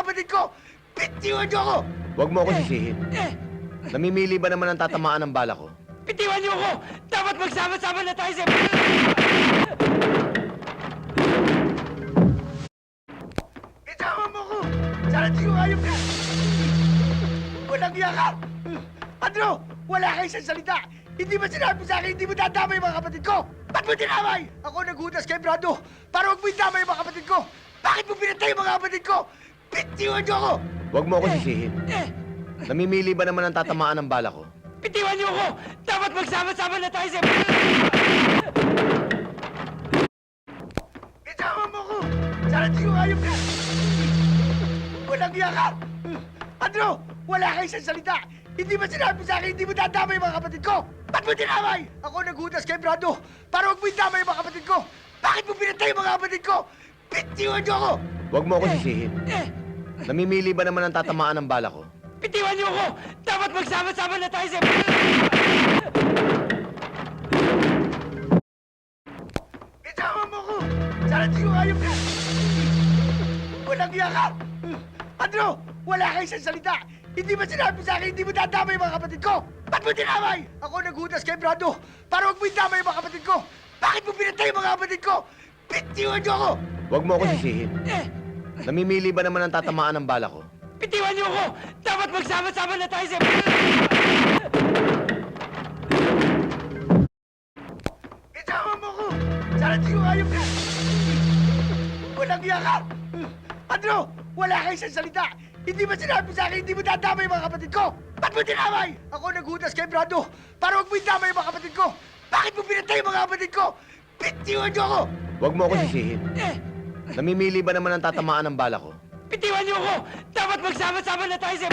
kapatid ko! Bitiwan niyo ako! Huwag mo ako sisihin. Namimili ba naman ang tatamaan ng bala ko? Bitiwan niyo ako! Dapat magsama-sama na tayo sa... Itama mo ko! Sana di ko ayop ka! Walang iya ka! Andrew! Wala kayo sa salita! Hindi ba sinabi sa akin hindi mo dadamay yung mga kapatid ko? Ba't mo tinamay? Ako naghudas kay Brando para huwag mo idamay yung mga kapatid ko! Bakit mo pinatay yung mga kapatid ko? Bitiwan niyo ako! Huwag mo ako sisihin. Namimili ba naman ang tatamaan ng bala ko? Bitiwan niyo ako! Dapat magsama-sama na tayo sa... Itama mo ko! Sana di ko ayop ka! Walang iya ka! Andrew! Wala kayo sa salita! Hindi ba sinabi sa akin hindi mo dadamay yung mga kapatid ko? Ba't mo tinamay? Ako naghudas kay Brando para huwag mo idamay yung mga kapatid ko! Bakit mo pinatay yung mga kapatid ko? Bitiwan niyo ako! Huwag mo ako sisihin. Namimili ba naman ang tatamaan ng bala ko? Bitiwan niyo ako! Dapat magsama-sama na tayo sa... Itama mo ko! Sana di ko ayop ka! Walang iya ka! Andrew! Wala kayo sa salita! Hindi ba sinabi sa akin hindi mo dadamay yung mga kapatid ko? Ba't mo tinamay? Ako naghudas kay Brando para huwag mo idamay yung mga kapatid ko! Bakit mo pinatay yung mga kapatid ko? Bitiwan niyo ako! Huwag mo ako sisihin. Namimili ba naman ang tatamaan ng bala ko? Bitiwan niyo ako! Dapat magsama-sama na tayo sa... Itama mo ko! Sana di ko ayop ka! Walang iya ka! Andrew! Wala kayo sa salita! Hindi ba sinabi sa akin hindi mo dadamay yung mga kapatid ko? Ba't mo tinamay? Ako naghudas kay Brando para huwag mo idamay yung mga kapatid ko! Bakit mo pinatay yung mga kapatid ko? Bitiwan niyo ako! Huwag mo ako sisihin. Namimili ba naman ang tatamaan ng bala ko? Bitiwan niyo ako! Dapat magsama-sama na tayo sa...